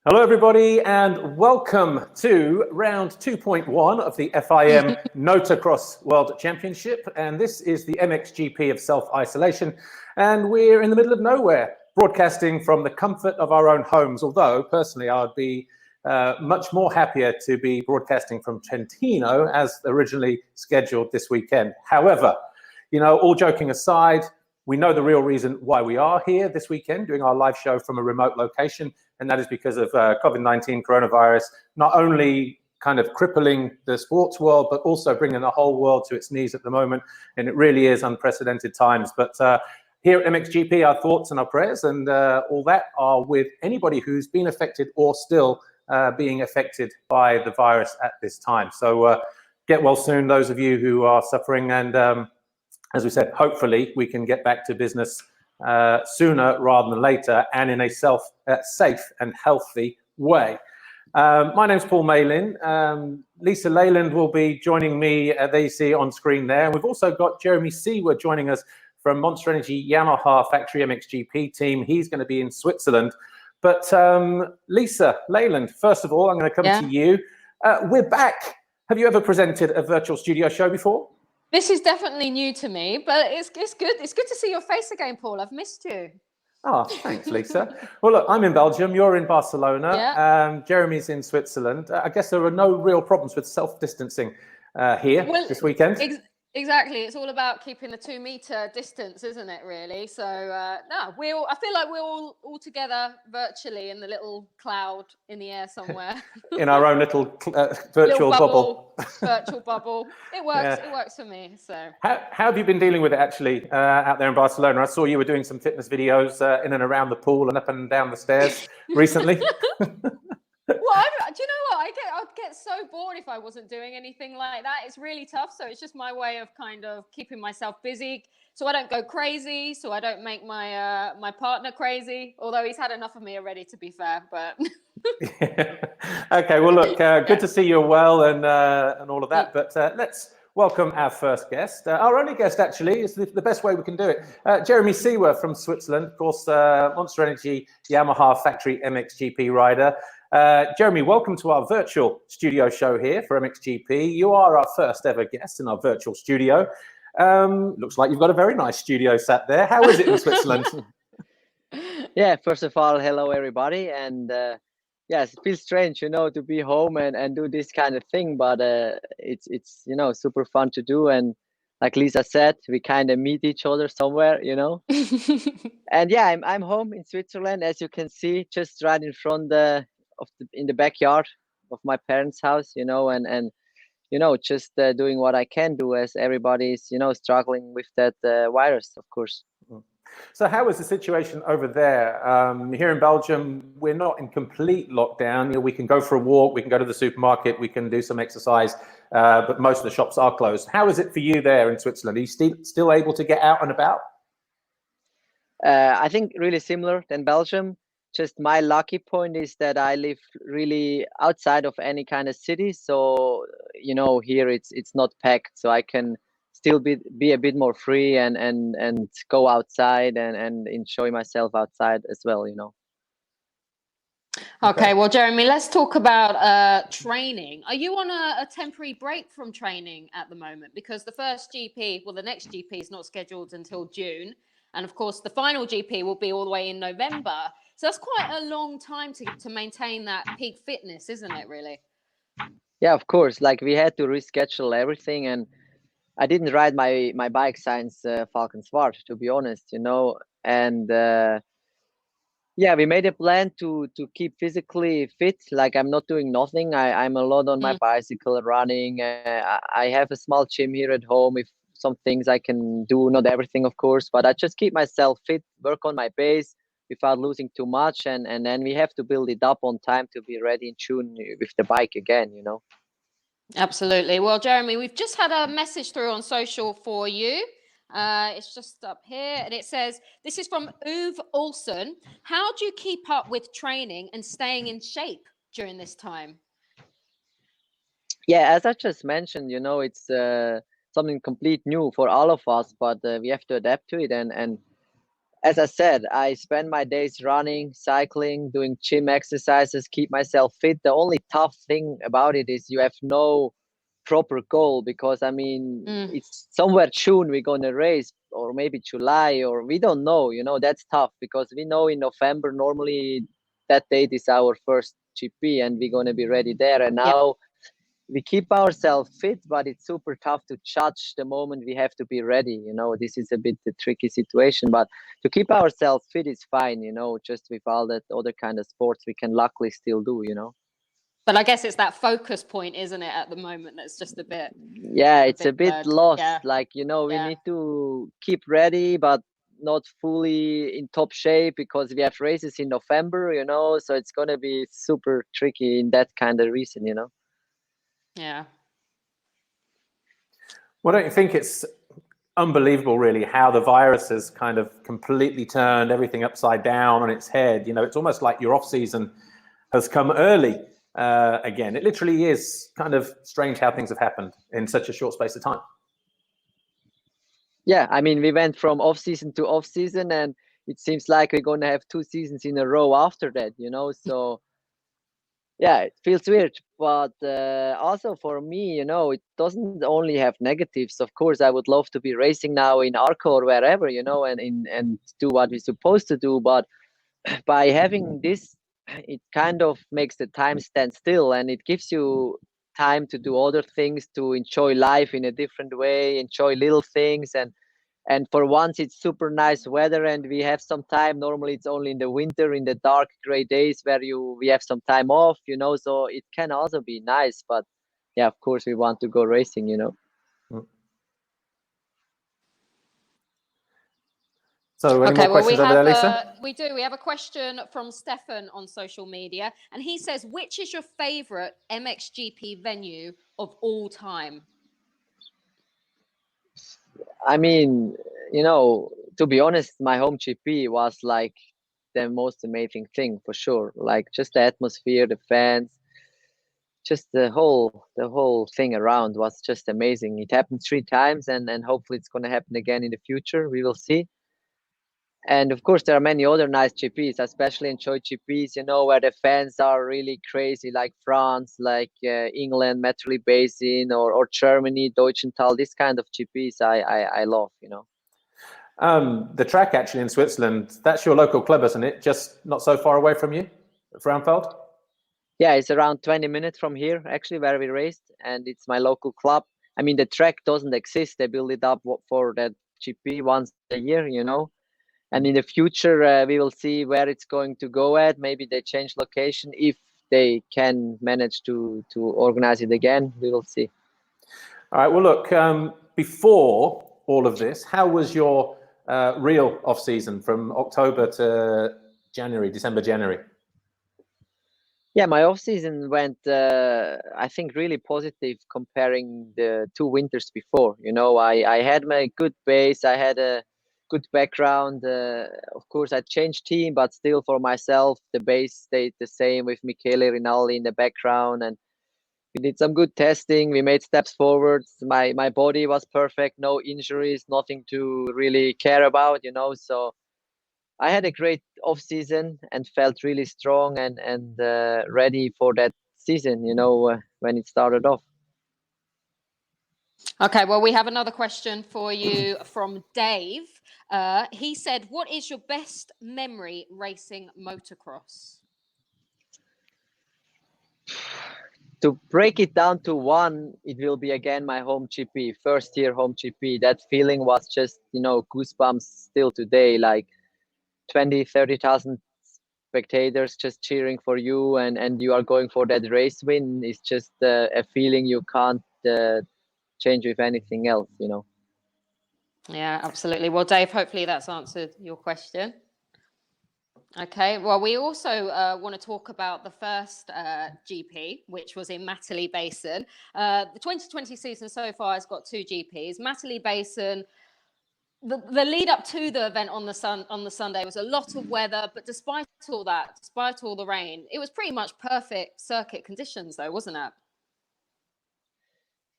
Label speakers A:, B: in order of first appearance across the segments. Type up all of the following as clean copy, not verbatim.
A: Hello, everybody, and welcome to round 2.1 of the FIM Motocross World Championship. And this is the MXGP of self-isolation. And we're in the middle of nowhere, broadcasting from the comfort of our own homes. Although, personally, I would be much more happier to be broadcasting from Trentino as originally scheduled this weekend. However, you know, all joking aside, we know the real reason why we are here this weekend doing our live show from a remote location, and that is because of COVID-19 coronavirus, not only kind of crippling the sports world, but also bringing the whole world to its knees at the moment. And it really is unprecedented times. But here at MXGP, our thoughts and our prayers and all that are with anybody who's been affected or still being affected by the virus at this time. So get well soon, those of you who are suffering, and as we said, hopefully we can get back to business sooner rather than later, and in a safe and healthy way. My name's Paul Malin. Lisa Leyland will be joining me, there you see on screen there. And we've also got Jeremy Seewer joining us from Monster Energy Yamaha Factory MXGP team. He's going to be in Switzerland. But Lisa Leyland, first of all, I'm going to come to you. We're back. Have you ever presented a virtual studio show before?
B: This is definitely new to me, but it's good. It's good to see your face again, Paul. I've missed you.
A: Oh, thanks, Lisa. Well, look, I'm in Belgium. You're in Barcelona.
B: Yeah.
A: Jeremy's in Switzerland. I guess there are no real problems with self-distancing here this weekend.
B: Exactly. It's all about keeping the 2-meter distance, isn't it, really? So, no, I feel like we're all together virtually in the little cloud in the air somewhere.
A: In our own little virtual bubble.
B: Virtual bubble. It works. Yeah. It works for me. So,
A: how have you been dealing with it actually out there in Barcelona? I saw you were doing some fitness videos in and around the pool and up and down the stairs recently.
B: Well, do you know what? I'd get so bored if I wasn't doing anything like that. It's really tough. So it's just my way of kind of keeping myself busy, so I don't go crazy, so I don't make my my partner crazy. Although he's had enough of me already, to be fair. But
A: yeah. Okay, well, look, good to see you're well and all of that. But let's welcome our first guest. Our only guest, actually, is the best way we can do it. Jeremy Seewer from Switzerland, of course, Monster Energy Yamaha Factory MXGP rider. Jeremy, welcome to our virtual studio show here for MXGP. You are our first ever guest in our virtual studio. Looks like you've got a very nice studio sat there. How is it in Switzerland?
C: Yeah, first of all, hello everybody. And yes, it feels strange, you know, to be home and do this kind of thing, but it's you know, super fun to do. And like Lisa said, we kind of meet each other somewhere, you know. And yeah, I'm home in Switzerland, as you can see, just right in front in the backyard of my parents' house, you know, and you know, just doing what I can do, as everybody's, you know, struggling with that virus, of course.
A: So how is the situation over there? Here in Belgium, we're not in complete lockdown. You know, we can go for a walk, we can go to the supermarket, we can do some exercise, but most of the shops are closed. How is it for you there in Switzerland? Are you still able to get out and about?
C: I think really similar than Belgium. Just my lucky point is that I live really outside of any kind of city. So, you know, here it's not packed, so I can still be a bit more free and go outside and enjoy myself outside as well, you know.
B: Okay, well, Jeremy, let's talk about training. Are you on a temporary break from training at the moment? Because the first GP, well, the next GP is not scheduled until June. And of course, the final GP will be all the way in November. So that's quite a long time to maintain that peak fitness, isn't it, really?
C: Yeah, of course. Like, we had to reschedule everything, and I didn't ride my bike since Falcon Swart, to be honest, you know. And yeah, we made a plan to keep physically fit. Like, I'm not doing nothing. I'm a lot on my bicycle, running. I have a small gym here at home with some things I can do, not everything, of course, but I just keep myself fit, work on my base without losing too much, and then we have to build it up on time to be ready in June with the bike again, you know.
B: Absolutely. Well, Jeremy, we've just had a message through on social for you. It's just up here, and it says, this is from Uwe Olsen. How do you keep up with training and staying in shape during this time?
C: Yeah, as I just mentioned, you know, it's something complete new for all of us, but we have to adapt to it. And as I said, I spend my days running, cycling, doing gym exercises, keep myself fit. The only tough thing about it is you have no proper goal, because I mean, it's somewhere June we're gonna race, or maybe July, or we don't know. That's tough, because we know in November normally that date is our first GP, and we're gonna be ready there. And now we keep ourselves fit, but it's super tough to judge the moment we have to be ready. This is a bit a tricky situation, but to keep ourselves fit is fine. Just with all that other kind of sports we can luckily still do.
B: But I guess it's that focus point, isn't it, at the moment, that's just a bit.
C: Yeah, it's a bit lost.
B: Yeah.
C: Like, we need to keep ready, but not fully in top shape, because we have races in November, so it's going to be super tricky in that kind of reason,
B: Yeah.
A: Well, don't you think it's unbelievable, really, how the virus has kind of completely turned everything upside down on its head? It's almost like your off season has come early again. It literally is kind of strange how things have happened in such a short space of time.
C: Yeah, I mean, we went from off season to off season, and it seems like we're going to have 2 seasons in a row after that, so yeah, it feels weird. But also for me, it doesn't only have negatives. Of course, I would love to be racing now in Arco or wherever, and do what we're supposed to do. But by having this, it kind of makes the time stand still, and it gives you time to do other things, to enjoy life in a different way, enjoy little things. And for once, it's super nice weather, and we have some time. Normally, it's only in the winter, in the dark, gray days, where we have some time off, so it can also be nice. But yeah, of course, we want to go racing,
A: So any more questions over there, Lisa?
B: We do. We have a question from Stefan on social media, and he says, which is your favorite MXGP venue of all time?
C: I mean, to be honest, my home GP was like the most amazing thing, for sure. Like, just the atmosphere, the fans, just the whole thing around was just amazing. It happened 3 times, and hopefully it's going to happen again in the future. We will see. And of course, there are many other nice GPs. I especially enjoy GPs, where the fans are really crazy, like France, like England, Metro Basin, or Germany, Deutschenthal. This kind of GPs I love,
A: The track actually in Switzerland, that's your local club, isn't it? Just not so far away from you, Frauenfeld?
C: Yeah, it's around 20 minutes from here, actually, where we raced, and it's my local club. I mean, the track doesn't exist. They build it up for that GP once a year, And in the future, we will see where it's going to go at. Maybe they change location. If they can manage to organize it again, we will see.
A: All right. Well, look, before all of this, how was your real off season from October to January, December, January?
C: Yeah, my off season went, I think, really positive comparing the 2 winters before. I had my good base. I had a good background. Of course, I changed team, but still for myself, the base stayed the same with Michele Rinaldi in the background. And we did some good testing. We made steps forwards. My body was perfect. No injuries, nothing to really care about, So I had a great off season and felt really strong and ready for that season, when it started off.
B: Okay, well, we have another question for you from Dave. He said, what is your best memory racing motocross?
C: To break it down to one, it will be again my home GP, first year home GP. That feeling was just, goosebumps still today, like 20, 30,000 spectators just cheering for you, and you are going for that race win. Is just a feeling you can't change with anything else,
B: Yeah, absolutely. Well, Dave, hopefully that's answered your question. Okay, well, we also want to talk about the first GP, which was in Matterley Basin. The 2020 season so far has got 2 GPs. Matterley Basin, the lead up to the event on the Sunday was a lot of weather, but despite all that, despite all the rain, it was pretty much perfect circuit conditions, though, wasn't it?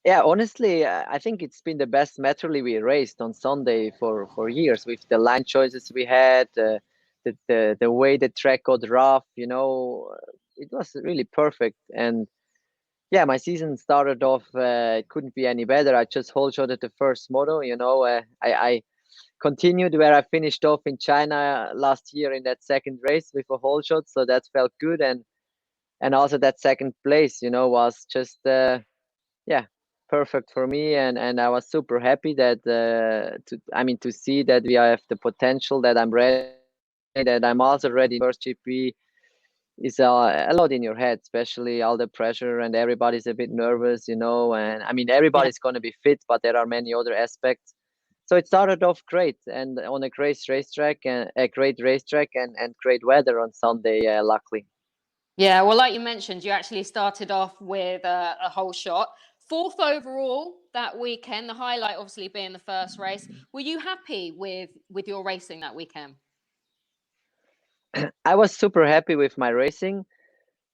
C: Yeah, honestly, I think it's been the best Metroly we raced on Sunday for years, with the line choices we had, the way the track got rough. It was really perfect. And yeah, my season started off. It couldn't be any better. I just whole shotted the first moto. I continued where I finished off in China last year in that second race with a whole shot, so that felt good. And also that second place, was just yeah, perfect for me. And I was super happy that to see that we have the potential, that I'm ready, that I'm also ready. First GP is a lot in your head, especially all the pressure, and everybody's a bit nervous, and everybody's going to be fit, but there are many other aspects. So it started off great, and on a great racetrack, and a great racetrack, and great weather on Sunday, luckily.
B: Yeah, well, like you mentioned, you actually started off with a whole shot. Fourth overall that weekend, the highlight obviously being the first race. Were you happy with your racing that weekend?
C: I was super happy with my racing.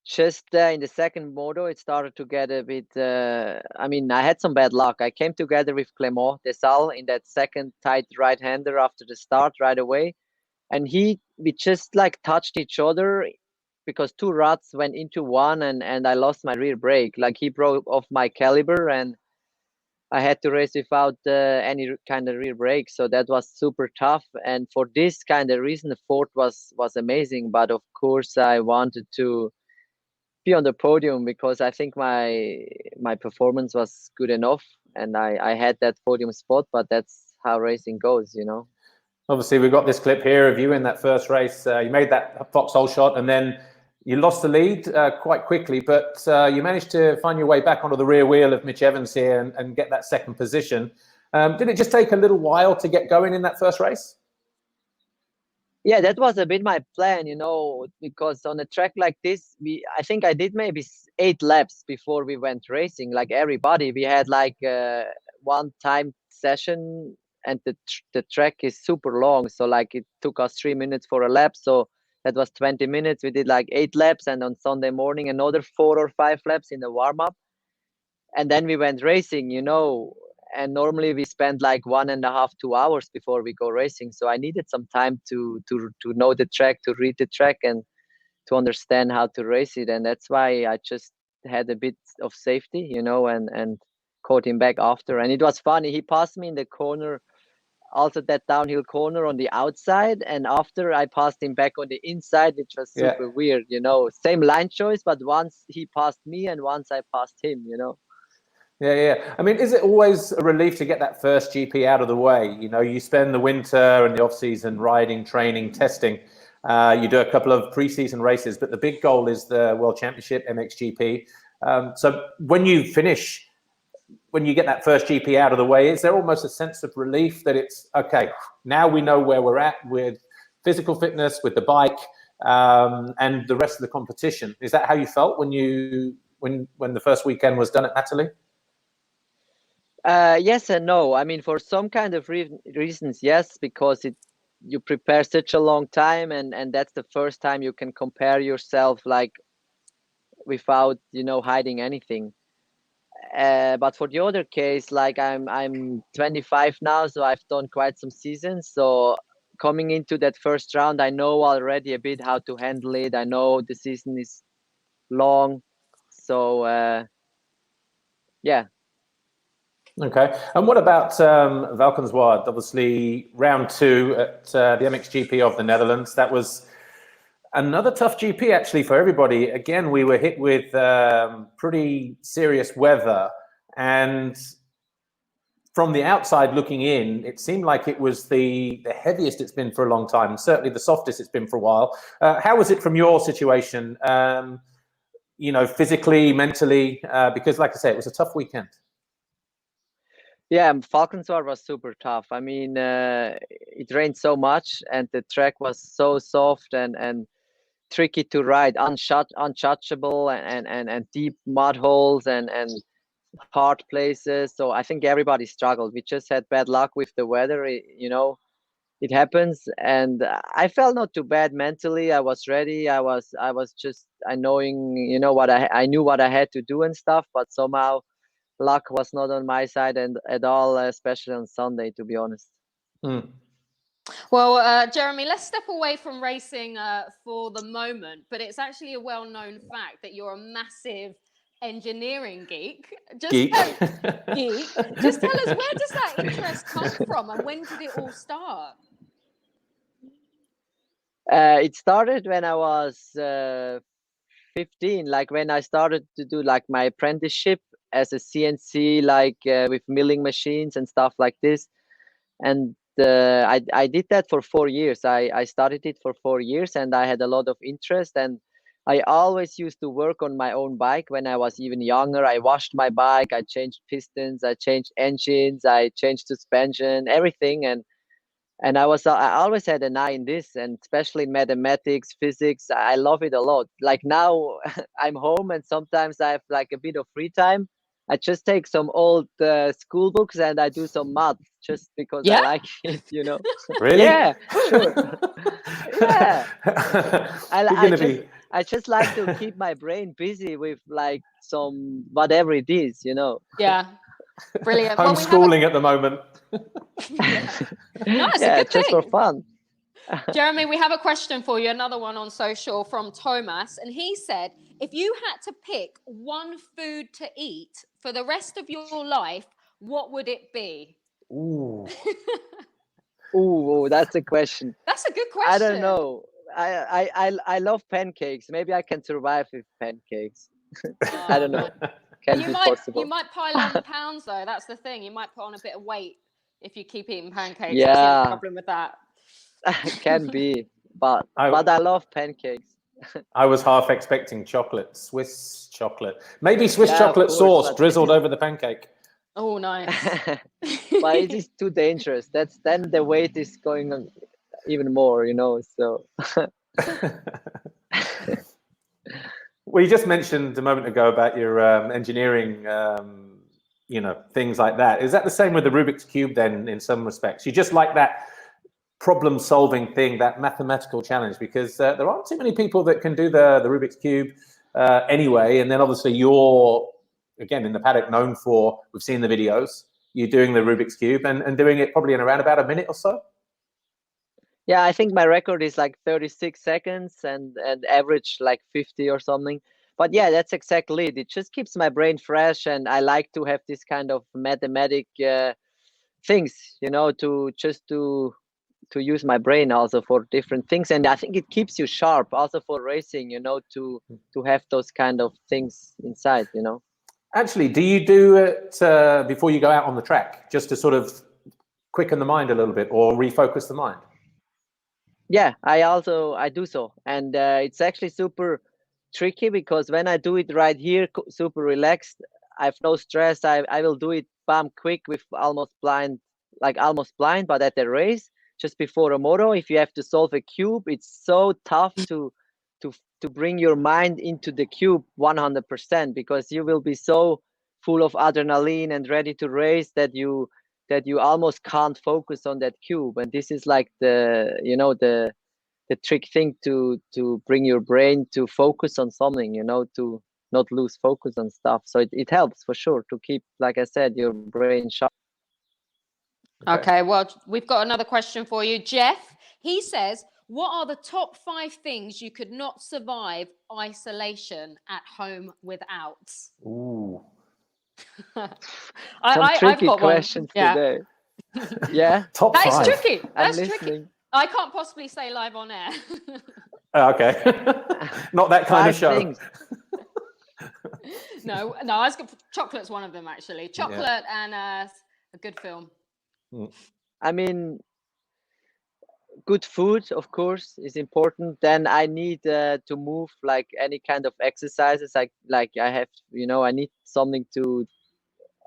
C: Just in the second moto, it started to get a bit. I had some bad luck. I came together with Clément Desal in that second tight right-hander after the start right away, and we just like touched each other because two ruts went into one, and I lost my rear brake. Like, he broke off my caliber, and I had to race without any kind of rear brake. So that was super tough. And for this kind of reason, the fourth was amazing. But of course, I wanted to be on the podium because I think my performance was good enough, and I had that podium spot. But that's how racing goes,
A: Obviously, we've got this clip here of you in that first race. You made that foxhole shot, and then you lost the lead quite quickly, but you managed to find your way back onto the rear wheel of Mitch Evans here and get that second position. Did it just take a little while to get going in that first race?
C: Yeah, that was a bit my plan, because on a track like this, I think I did maybe 8 laps before we went racing. Like everybody, we had like one time session, and the track is super long. So like it took us 3 minutes for a lap. So that was 20 minutes. We did like 8 laps, and on Sunday morning, another 4 or 5 laps in the warm up. And then we went racing, and normally we spend like 1.5, 2 hours before we go racing. So I needed some time to know the track, to read the track, and to understand how to race it. And that's why I just had a bit of safety, and caught him back after. And it was funny. He passed me in the corner, also that downhill corner on the outside. And after, I passed him back on the inside, which was super weird, Same line choice, but once he passed me and once I passed him,
A: Yeah. Is it always a relief to get that first GP out of the way? You spend the winter and the off-season riding, training, testing. You do a couple of pre-season races, but the big goal is the World Championship, MXGP. So when you finish, when you get that first GP out of the way, is there almost a sense of relief that it's, okay, now we know where we're at with physical fitness, with the bike, and the rest of the competition? Is that how you felt when the first weekend was done at Natalie?
C: Yes and no. For some kind of reasons, yes, because you prepare such a long time, and that's the first time you can compare yourself, like, without hiding anything. But for the other case, like, I'm 25 now, so I've done quite some seasons. So coming into that first round, I know already a bit how to handle it. I know the season is long, so yeah.
A: Okay. And what about Valkenswaard? Obviously, round 2 at the MXGP of the Netherlands. That was another tough GP, actually, for everybody. Again, we were hit with pretty serious weather. And from the outside looking in, it seemed like it was the heaviest it's been for a long time, and certainly the softest it's been for a while. How was it from your situation, physically, mentally? Because, like I say, it was a tough weekend.
C: Yeah, Valkenswaard was super tough. It rained so much, and the track was so soft and tricky to ride, untouchable, and deep mud holes and hard places. So I think everybody struggled. We just had bad luck with the weather. It happens, and I felt not too bad mentally. I was ready. I was just knowing, what I knew what I had to do and stuff. But somehow, luck was not on my side and at all, especially on Sunday, to be honest.
A: Mm.
B: Well, Jeremy, let's step away from racing for the moment, but it's actually a well-known fact that you're a massive engineering geek.
A: Geek.
B: Geek. Just tell us, where does that interest come from and when did it all start?
C: It started when I was 15, like when I started to do like my apprenticeship as a CNC, like with milling machines and stuff like this. And I did that for 4 years. I studied it for 4 years and I had a lot of interest. And I always used to work on my own bike when I was even younger. I washed my bike, I changed pistons, I changed engines, I changed suspension, everything. And I always had an eye in this, and especially in mathematics, physics. I love it a lot. Like now I'm home and sometimes I have like a bit of free time. I just take some old school books and I do some math just because I like it, you know.
A: Really?
C: Yeah, sure. Yeah. I just like to keep my brain busy with like some whatever it is, you know.
B: Yeah. Brilliant.
A: Homeschooling at the moment.
B: No, it's a good
C: just
B: thing.
C: for fun.
B: Jeremy, we have a question for you, another one on social from Thomas. And he said, if you had to pick one food to eat for the rest of your life, what would it be?
A: Ooh.
C: Ooh, that's a question.
B: That's a good question.
C: I don't know. I love pancakes. Maybe I can survive with pancakes. I don't know. Possible.
B: You might pile on the pounds though. That's the thing. You might put on a bit of weight if you keep eating pancakes.
C: Yeah.
B: I see the problem with that.
C: Can be, but I love pancakes.
A: I was half expecting chocolate, Swiss chocolate, maybe Swiss chocolate sauce drizzled over the pancake.
B: Oh, nice.
C: But it is too dangerous. Then the weight is going on even more, you know. So.
A: Well, you just mentioned a moment ago about your engineering, you know, things like that. Is that the same with the Rubik's Cube then, in some respects? You just like that problem-solving thing, that mathematical challenge, because there aren't too many people that can do the Rubik's Cube anyway. And then obviously you're, again, in the paddock known for, we've seen the videos, you're doing the Rubik's Cube and doing it probably in around about a minute or so.
C: Yeah, I think my record is like 36 seconds and average like 50 or something. But yeah, that's exactly it. It just keeps my brain fresh, and I like to have this kind of mathematic things, you know, to use my brain also for different things. And I think it keeps you sharp also for racing, you know, to have those kind of things inside, you know. Actually,
A: do you do it before you go out on the track, just to sort of quicken the mind a little bit or refocus the mind?
C: Yeah, I do so, and it's actually super tricky because when I do it right here, super relaxed, I have no stress. I will do it bam quick with almost blind, but at the race just before a moto, if you have to solve a cube, it's so tough to bring your mind into the cube 100% because you will be so full of adrenaline and ready to race that you almost can't focus on that cube. And this is like the trick thing to bring your brain to focus on something, you know, to not lose focus on stuff. So it helps for sure to keep, like I said, your brain sharp.
B: Okay, well, we've got another question for you. Jeff, he says, what are the top 5 things you could not survive isolation at home without?
A: Ooh.
C: Some tricky questions today. Yeah.
A: Top 5.
B: That is tricky. That's
C: I'm
B: tricky.
C: listening.
B: I can't possibly say live on air.
A: Okay. Not that kind of show.
C: Things.
B: No, I was chocolate's one of them actually. Chocolate and a good film.
C: I mean, good food, of course, is important. Then I need to move, like any kind of exercises. Like I have, you know, I need something to.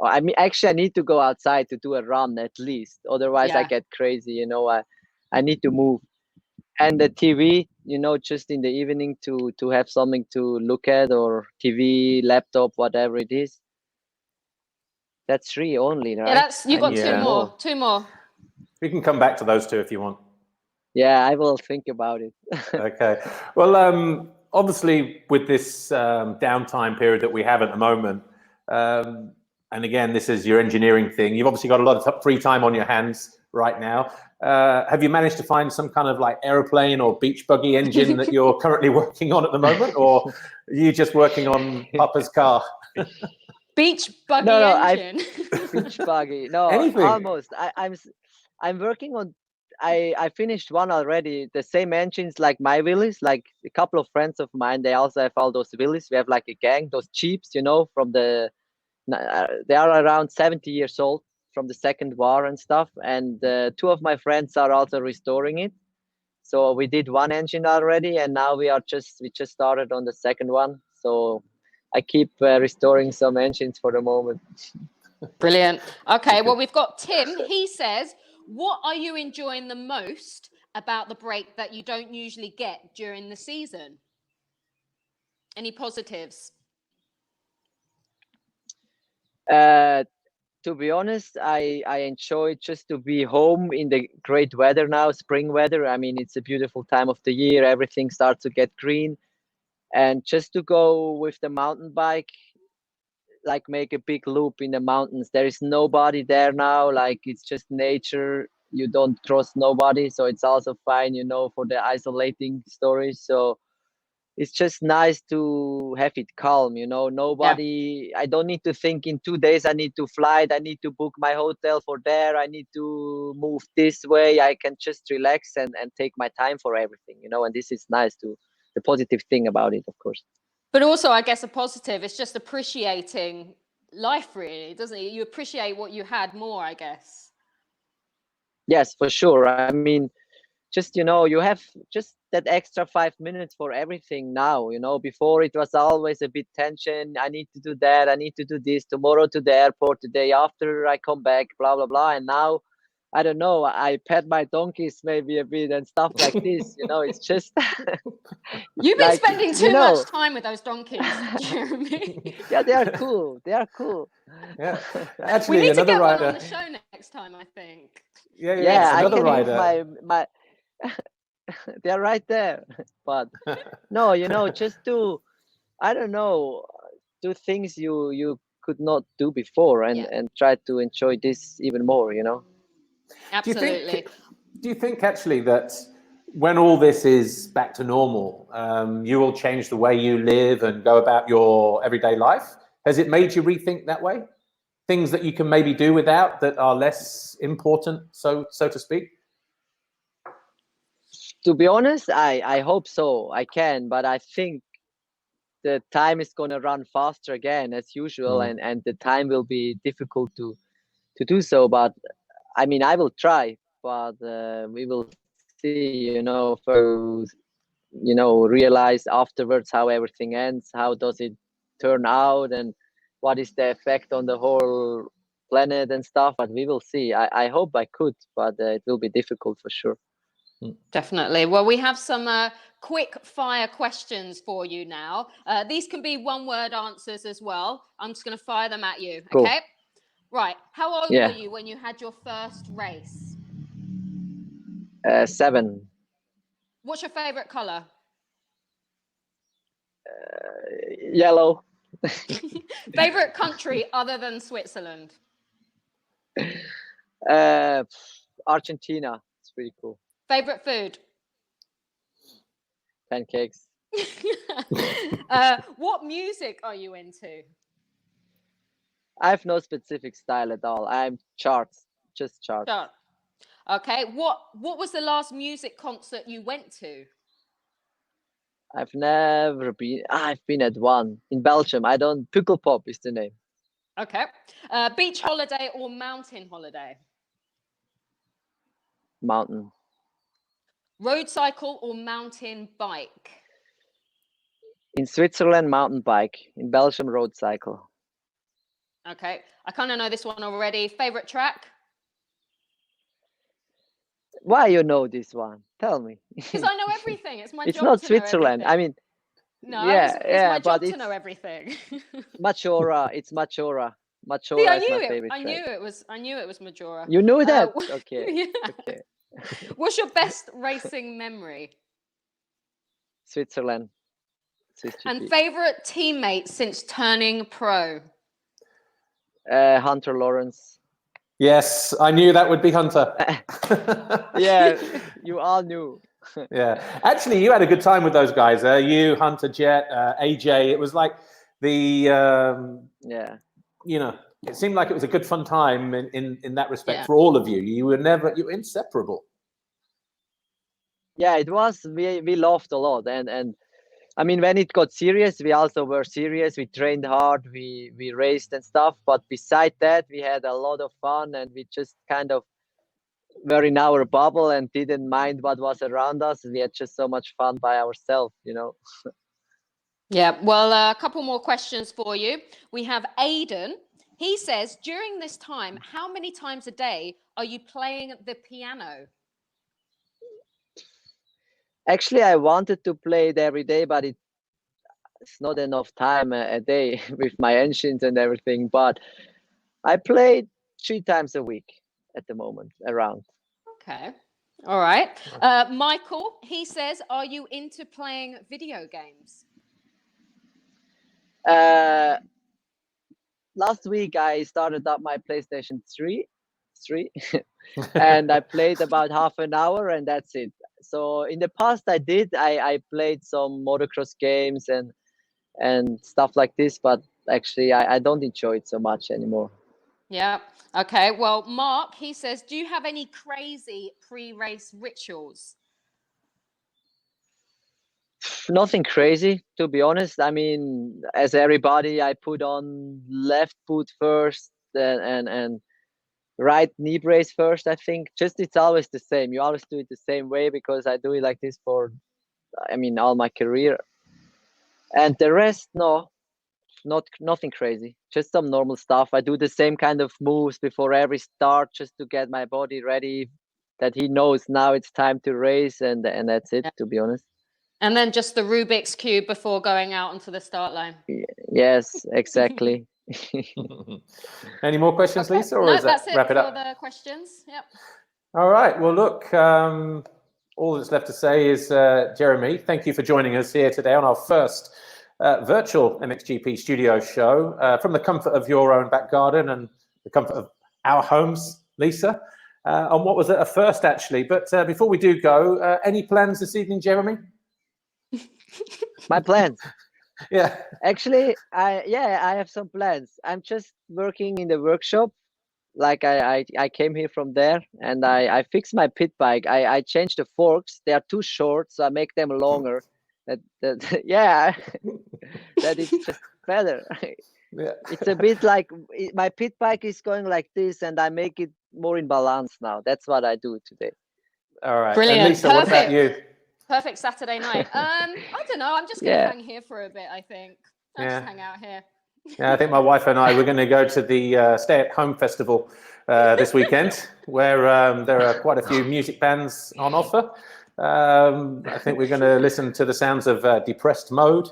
C: I mean, actually, I need to go outside to do a run at least. Otherwise, I get crazy. You know, I need to move. And the TV, you know, just in the evening to have something to look at, or TV, laptop, whatever it is. That's 3 only, right?
B: Yeah, you got 2 more. 2 more.
A: We can come back to those 2 if you want.
C: Yeah, I will think about it.
A: Okay. Well, obviously, with this downtime period that we have at the moment, And again, this is your engineering thing. You've obviously got a lot of free time on your hands right now. Have you managed to find some kind of like aeroplane or beach buggy engine that you're currently working on at the moment, or are you just working on Papa's car?
B: Beach buggy
C: No,
B: engine.
C: beach buggy. No,
A: Anything.
C: almost. I'm working on. I finished one already. The same engines like my wheelies. Like a couple of friends of mine, they also have all those wheelies. We have like a gang, those Jeeps, from the. They are around 70 years old from the Second War and stuff. And two of my friends are also restoring it. So we did one engine already, and now we just started on the second one. So I keep restoring some engines for the moment.
B: Brilliant. Okay, well, we've got Tim. He says, what are you enjoying the most about the break that you don't usually get during the season? Any positives?
C: To be honest, I enjoy just to be home in the great weather now, spring weather. I mean, it's a beautiful time of the year. Everything starts to get green. And just to go with the mountain bike, like make a big loop in the mountains. There is nobody there now. Like it's just nature. You don't cross nobody. So it's also fine, for the isolating stories. So it's just nice to have it calm, nobody. I don't need to think in 2 days I need to fly, I need to book my hotel for there, I need to move this way. I can just relax and take my time for everything, and this is nice too. The positive thing about it, of course.
B: But also, I guess a positive is just appreciating life, really, doesn't it? You appreciate what you had more, I guess.
C: Yes, for sure. I mean, just you have just that extra 5 minutes for everything now. Before it was always a bit tension. I need to do that, I need to do this, tomorrow to the airport, the day after I come back, blah blah blah. And now I don't know, I pet my donkeys maybe a bit and stuff like this. It's just
B: you've been spending too much time with those donkeys, Jeremy.
C: Yeah, they are cool.
A: Yeah, actually,
B: we need
A: another
B: to get
A: rider
B: one on the show next time, I think.
C: Yeah, I
A: another
C: can
A: rider.
C: move my they're right there. But no, just do, I don't know, do things you could not do before, and try to enjoy this even more.
B: Absolutely.
A: Do you think actually that when all this is back to normal, you will change the way you live and go about your everyday life? Has it made you rethink that way? Things that you can maybe do without that are less important, so to speak?
C: To be honest, I hope so. I can, but I think the time is gonna run faster again as usual, and the time will be difficult to do so. But I mean, I will try, but we will see. First, realize afterwards how everything ends. How does it turn out, and what is the effect on the whole planet and stuff? But we will see. I hope I could, but it will be difficult for sure.
B: Definitely. Well, we have some quick fire questions for you now. These can be one-word answers as well. I'm just going to fire them at you.
C: Cool.
B: Okay. Right. How old were you when you had your first race?
C: 7.
B: What's your favorite color?
C: Yellow.
B: Favorite country other than Switzerland?
C: Argentina. It's pretty cool.
B: Favorite food?
C: Pancakes.
B: What music are you into?
C: I have no specific style at all. I'm charts, just charts.
B: Chart. Okay. What was the last music concert you went to?
C: I've never been. I've been at one in Belgium. Pukkelpop is the name.
B: Okay. Beach holiday or mountain holiday?
C: Mountain.
B: Road cycle or mountain bike?
C: In Switzerland, mountain bike. In Belgium, road cycle.
B: Okay. I kind of know this one already. Favorite track?
C: Why you know this one? Tell me.
B: Because I know everything. It's my job.
C: It's not
B: to
C: Switzerland.
B: Know everything.
C: I mean,
B: no,
C: yeah,
B: it's my job
C: but
B: to know everything.
C: Majora. It's Majora. Majora
B: See, I
C: is
B: knew
C: my
B: it.
C: favorite
B: I knew
C: track.
B: it was. I knew it was Majora.
C: You knew that? Okay.
B: Yeah.
C: Okay.
B: What's your best racing memory?
C: Switzerland. Swiss GP.
B: And favorite teammate since turning pro?
C: Hunter Lawrence.
A: Yes, I knew that would be Hunter.
C: Yeah, you all knew.
A: Yeah, actually, you had a good time with those guys. You, Hunter, Jet, AJ. It was like the
C: Yeah.
A: you know, it seemed like it was a good fun time in that respect
B: Yeah.
A: for all of you. You were inseparable.
C: Yeah, it was. We laughed a lot, and I mean, when it got serious, we also were serious. We trained hard, we raced and stuff. But beside that, we had a lot of fun, and we just kind of were in our bubble and didn't mind what was around us. We had just so much fun by ourselves, you know.
B: Yeah, well, a couple more questions for you. We have Aiden. He says, during this time, how many times a day are you playing the piano?
C: Actually, I wanted to play it every day, but it's not enough time a day with my engines and everything. But I played 3 times a week at the moment around.
B: Okay. All right. Michael, he says, are you into playing video games?
C: Last week I started up my PlayStation 3 and I played about half an hour and that's it. So in the past I played some motocross games and stuff like this, but actually I don't enjoy it so much anymore.
B: Yeah. Okay. Well, Mark, he says, do you have any crazy pre-race rituals?
C: Nothing crazy, to be honest. I mean, as everybody, I put on left foot first and right knee brace first. I think just it's always the same. You always do it the same way because I do it like this for, I mean, all my career. And the rest, no, nothing crazy. Just some normal stuff. I do the same kind of moves before every start just to get my body ready. That he knows now it's time to race, and that's it. To be honest.
B: And then just the Rubik's Cube before going out onto the start line.
C: Yes, exactly.
A: Any more questions,
B: Okay.
A: Lisa, or
B: No,
A: is that
B: that's it
A: wrap it
B: for
A: up?
B: the questions. Yep.
A: All right. Well, look, all that's left to say is, Jeremy, thank you for joining us here today on our first virtual MXGP studio show from the comfort of your own back garden and the comfort of our homes, Lisa, on what was a first, actually. But before we do go, any plans this evening, Jeremy?
C: My plans.
A: Yeah.
C: Actually, I have some plans. I'm just working in the workshop. Like I came here from there and I fixed my pit bike. I changed the forks. They are too short, so I make them longer. That yeah, that is just better.
A: Yeah.
C: It's a bit like my pit bike is going like this, and I make it more in balance now. That's what I do today.
A: All right.
B: Brilliant.
A: And Lisa, what about you?
B: Perfect Saturday night. I don't know. I'm just going to hang here for a bit, I think. I'll just hang out here.
A: Yeah, I think my wife and I, we're going to go to the Stay at Home Festival this weekend, where there are quite a few music bands on offer. I think we're going to listen to the sounds of Depressed Mode,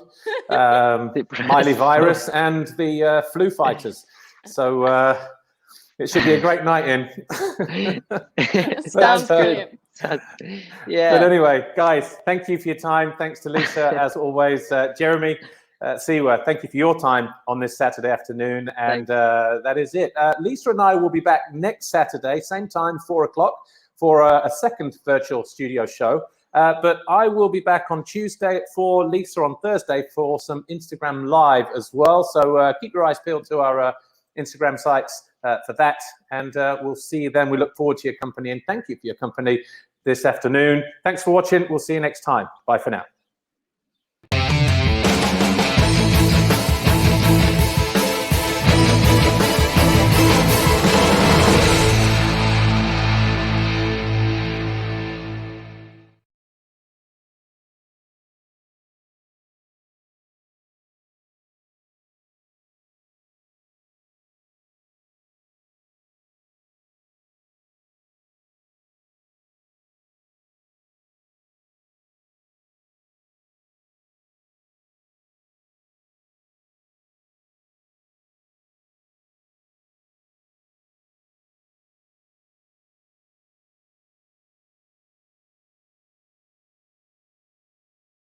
A: Miley Virus, and the Flu Fighters. So it should be a great night in.
B: Sounds brilliant.
C: Yeah.
A: But anyway, guys, thank you for your time. Thanks to Lisa, as always. Jeremy Seewer, thank you for your time on this Saturday afternoon. And that is it. Lisa and I will be back next Saturday, same time, 4 o'clock, for a second virtual studio show. But I will be back on Tuesday at 4, Lisa on Thursday for some Instagram Live as well. So keep your eyes peeled to our Instagram sites for that. And we'll see you then. We look forward to your company and thank you for your company this afternoon. Thanks for watching. We'll see you next time. Bye for now.